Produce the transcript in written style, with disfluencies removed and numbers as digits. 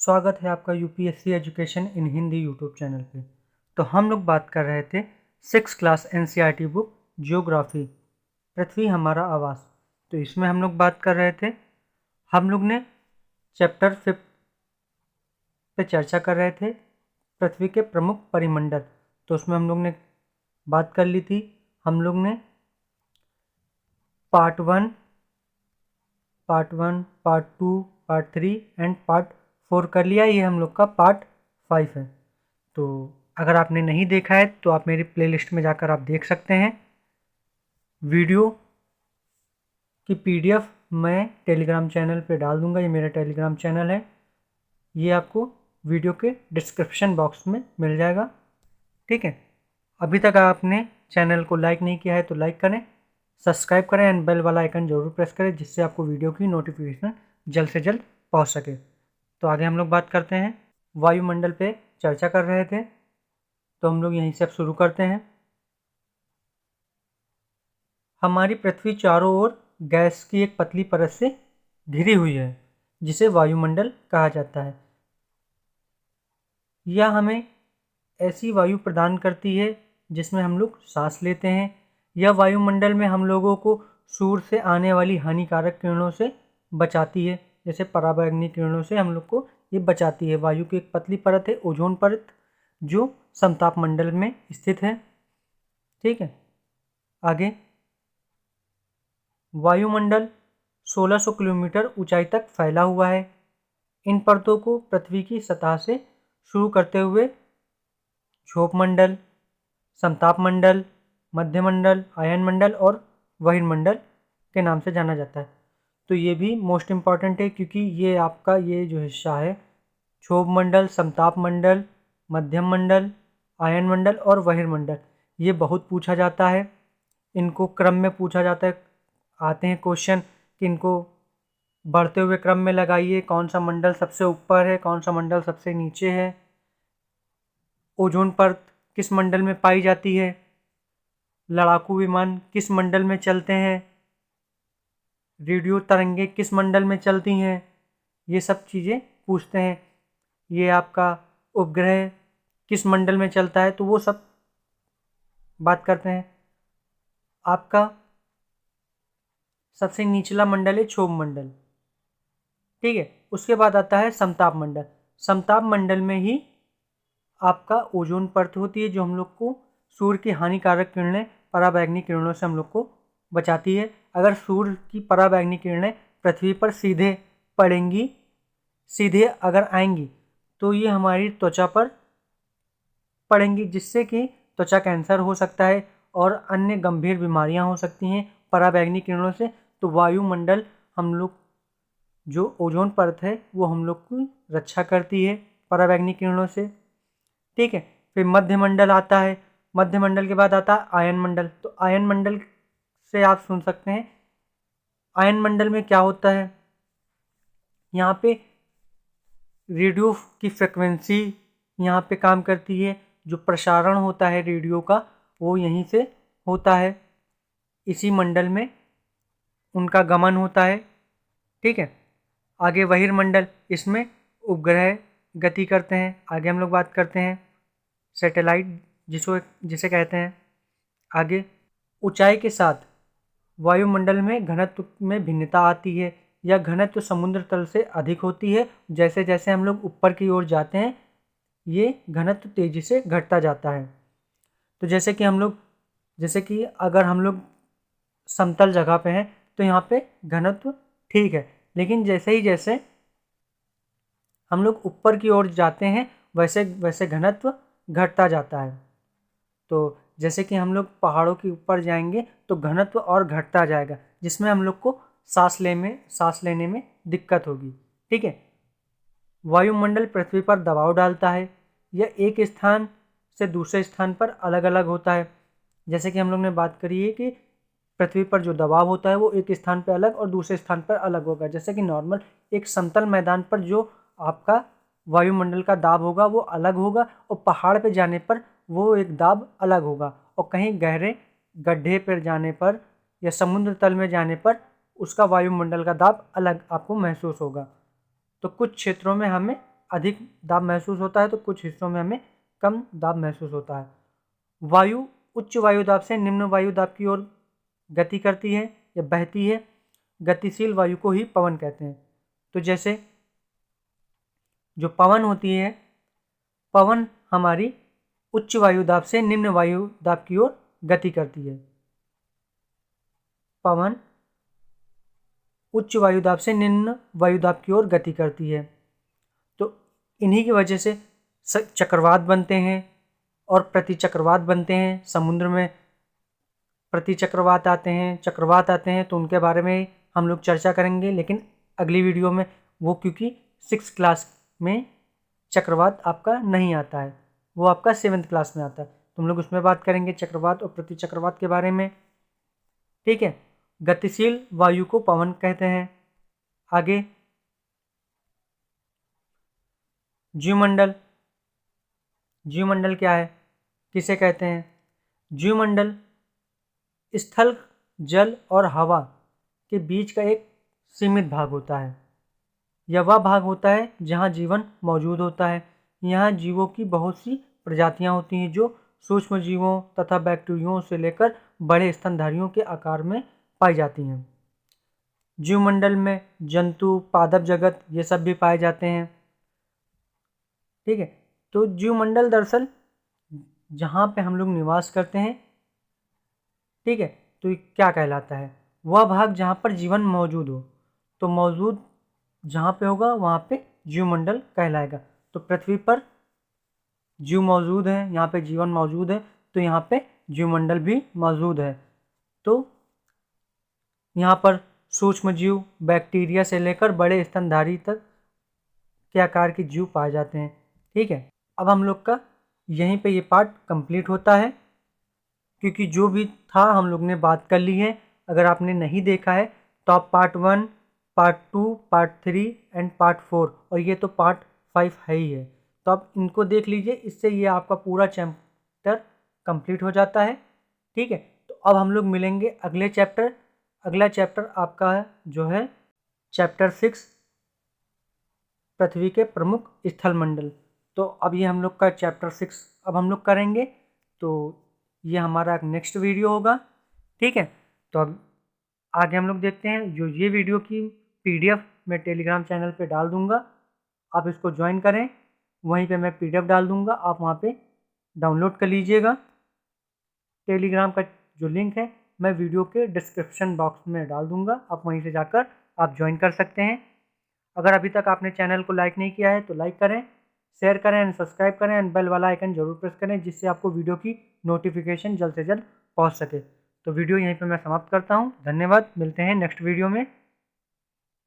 स्वागत है आपका UPSC education in Hindi YouTube channel पे। तो हम लोग बात कर रहे थे 6 क्लास एनसीईआरटी बुक जियोग्राफी पृथ्वी हमारा आवास। तो इसमें हम लोग बात कर रहे थे, हम लोग ने चैप्टर 5 पे चर्चा कर रहे थे पृथ्वी के प्रमुख परिमंडल। तो उसमें हम लोग ने बात कर ली थी, हम लोग ने part 1, part 2, part 3 and part 4 कर लिया। ये हम लोग का पार्ट 5 है। तो अगर आपने नहीं देखा है तो आप मेरी प्लेलिस्ट में जाकर आप देख सकते हैं। वीडियो की पीडीएफ मैं टेलीग्राम चैनल पे डाल दूंगा, ये मेरा टेलीग्राम चैनल है, ये आपको वीडियो के डिस्क्रिप्शन बॉक्स में मिल जाएगा। ठीक है, अभी तक आपने चैनल को लाइक नहीं किया है तो लाइक करें, सब्सक्राइब करें एंड बेल वाला आइकन जरूर प्रेस करें, जिससे आपको वीडियो की नोटिफिकेशन जल्द से जल्द पहुंच सके। तो आगे हम लोग बात करते हैं, वायुमंडल पे चर्चा कर रहे थे, तो हम लोग यहीं से अब शुरू करते हैं। हमारी पृथ्वी चारों ओर गैस की एक पतली परत से घिरी हुई है, जिसे वायुमंडल कहा जाता है। यह हमें ऐसी वायु प्रदान करती है जिसमें हम लोग सांस लेते हैं। यह वायुमंडल में हम लोगों को सूर्य से आने वाली हानिकारक किरणों से बचाती है, जैसे पराबैंगनी किरणों से हम लोग को ये बचाती है। वायु की एक पतली परत है, ओजोन परत, जो समताप मंडल में स्थित है। ठीक है, आगे वायुमंडल 1600 किलोमीटर ऊंचाई तक फैला हुआ है। इन परतों को पृथ्वी की सतह से शुरू करते हुए क्षोभ मंडल, समताप मंडल, मध्यमंडल, आयनमंडल और बहिर्मंडल के नाम से जाना जाता है। तो ये भी मोस्ट इम्पॉर्टेंट है, क्योंकि ये आपका ये जो हिस्सा है, क्षोभ मंडल, समताप मंडल, मध्यम मंडल, आयनमंडल और बहिर्मंडल, ये बहुत पूछा जाता है। इनको क्रम में पूछा जाता है, आते हैं क्वेश्चन कि इनको बढ़ते हुए क्रम में लगाइए, कौन सा मंडल सबसे ऊपर है, कौन सा मंडल सबसे नीचे है, ओजोन परत किस मंडल में पाई जाती है, लड़ाकू विमान किस मंडल में चलते हैं, रेडियो तरंगे किस मंडल में चलती हैं, ये सब चीज़ें पूछते हैं। ये आपका उपग्रह किस मंडल में चलता है, तो वो सब बात करते हैं। आपका सबसे निचला मंडल है क्षोभ मंडल। ठीक है, उसके बाद आता है समताप मंडल। समताप मंडल में ही आपका ओजोन परत होती है, जो हम लोग को सूर्य की हानिकारक किरणें, पराबैंगनी किरणों से हम लोग को बचाती है। अगर सूर्य की पराबैंगनी किरणें पृथ्वी पर सीधे पड़ेंगी, सीधे अगर आएंगी, तो ये हमारी त्वचा पर पड़ेंगी, जिससे कि त्वचा कैंसर हो सकता है और अन्य गंभीर बीमारियां हो सकती हैं पराबैंगनी किरणों से। तो वायुमंडल हम लोग जो ओजोन परत है वो हम लोग की रक्षा करती है पराबैंगनी किरणों से। ठीक है, फिर मध्यमंडल आता है। मध्यमंडल के बाद आता है आयनमंडल। तो आयनमंडल से आप सुन सकते हैं, आयनमंडल में क्या होता है, यहाँ पे रेडियो की फ्रिक्वेंसी यहाँ पे काम करती है, जो प्रसारण होता है रेडियो का वो यहीं से होता है, इसी मंडल में उनका गमन होता है। ठीक है, आगे बहिर्मंडल, इसमें उपग्रह गति करते हैं। आगे हम लोग बात करते हैं सैटेलाइट, जिसे कहते हैं। आगे ऊंचाई के साथ वायुमंडल में घनत्व में भिन्नता आती है। यह घनत्व समुद्र तल से अधिक होती है। जैसे जैसे हम लोग ऊपर की ओर जाते हैं, ये घनत्व तेजी से घटता जाता है। तो जैसे कि अगर हम लोग समतल जगह पे हैं तो यहाँ पे घनत्व ठीक है, लेकिन जैसे हम लोग ऊपर की ओर जाते हैं वैसे वैसे घनत्व घटता जाता है। तो जैसे कि हम लोग पहाड़ों के ऊपर जाएंगे तो घनत्व और घटता जाएगा, जिसमें हम लोग को सांस लेने में दिक्कत होगी। ठीक है, वायुमंडल पृथ्वी पर दबाव डालता है। यह एक स्थान से दूसरे स्थान पर अलग अलग होता है। जैसे कि हम लोग ने बात करी है कि पृथ्वी पर जो दबाव होता है वो एक स्थान पर अलग और दूसरे स्थान पर अलग होगा। जैसे कि नॉर्मल एक समतल मैदान पर जो आपका वायुमंडल का दाब होगा वो अलग होगा, और पहाड़ पे जाने पर वो एक दाब अलग होगा, और कहीं गहरे गड्ढे पर जाने पर या समुद्र तल में जाने पर उसका वायुमंडल का दाब अलग आपको महसूस होगा। तो कुछ क्षेत्रों में हमें अधिक दाब महसूस होता है तो कुछ हिस्सों में हमें कम दाब महसूस होता है। वायु उच्च वायु दाब से निम्न वायु दाब की ओर गति करती है या बहती है। गतिशील वायु को ही पवन कहते हैं। तो जैसे जो पवन होती है, पवन हमारी उच्च वायु दाब से निम्न वायु दाब की ओर गति करती है। पवन उच्च वायु दाब से निम्न वायु दाब की ओर गति करती है। तो इन्हीं की वजह से चक्रवात बनते हैं और प्रतिचक्रवात बनते हैं। समुद्र में प्रतिचक्रवात आते हैं, चक्रवात आते हैं, तो उनके बारे में हम लोग चर्चा करेंगे, लेकिन अगली वीडियो में। वो क्योंकि 6th क्लास में चक्रवात आपका नहीं आता है, वो आपका 7th क्लास में आता है, तो हम लोग उसमें बात करेंगे चक्रवात और प्रतिचक्रवात के बारे में। ठीक है। गतिशील वायु को पवन कहते हैं। आगे जीवमंडल। जीवमंडल क्या है, किसे कहते हैं? जीवमंडल स्थल, जल और हवा के बीच का एक सीमित भाग होता है। यह वह भाग होता है जहाँ जीवन मौजूद होता है। यहाँ जीवों की बहुत सी प्रजातियाँ होती हैं जो सूक्ष्म जीवों तथा बैक्टीरियों से लेकर बड़े स्तनधारियों के आकार में पाई जाती हैं। जीवमंडल में जंतु, पादप जगत ये सब भी पाए जाते हैं। ठीक है। तो जीवमंडल दरअसल जहाँ पे हम लोग निवास करते हैं, ठीक है, तो ये क्या कहलाता है? वह भाग जहाँ पर जीवन मौजूद हो। तो मौजूद जहाँ पे होगा वहाँ पे जीवमंडल कहलाएगा। तो पृथ्वी पर जीव मौजूद है, यहाँ पे जीवन मौजूद है, तो यहाँ पे जीवमंडल भी मौजूद है। तो यहाँ पर सूक्ष्म जीव, बैक्टीरिया से लेकर बड़े स्तनधारी तक के आकार के जीव पाए जाते हैं। ठीक है। अब हम लोग का यहीं पे ये पार्ट कंप्लीट होता है, क्योंकि जो भी था हम लोग ने बात कर ली है। अगर आपने नहीं देखा है तो आप part 1, part 2, part 3 and part 4, और ये तो पार्ट 5 है ही है, तो आप इनको देख लीजिए। इससे ये आपका पूरा चैप्टर कंप्लीट हो जाता है। ठीक है। तो अब हम लोग मिलेंगे अगले चैप्टर। अगला चैप्टर आपका है जो है चैप्टर 6, पृथ्वी के प्रमुख स्थल मंडल। तो अब ये हम लोग का चैप्टर 6 अब हम लोग करेंगे, तो ये हमारा नेक्स्ट वीडियो होगा। ठीक है। तो अब आगे हम लोग देखते हैं। जो ये वीडियो की PDF मैं टेलीग्राम चैनल पे डाल दूंगा, आप इसको ज्वाइन करें। वहीं पे मैं PDF डाल दूंगा, आप वहाँ पे डाउनलोड कर लीजिएगा। टेलीग्राम का जो लिंक है मैं वीडियो के डिस्क्रिप्शन बॉक्स में डाल दूंगा, आप वहीं से जाकर आप ज्वाइन कर सकते हैं। अगर अभी तक आपने चैनल को लाइक नहीं किया है तो लाइक करें, शेयर करें एंड सब्सक्राइब करें एंड बेल वाला आइकन जरूर प्रेस करें, जिससे आपको वीडियो की नोटिफिकेशन जल्द से जल्द पहुंच सके। तो वीडियो यहीं पे मैं समाप्त करता हूं। धन्यवाद, मिलते हैं नेक्स्ट वीडियो में।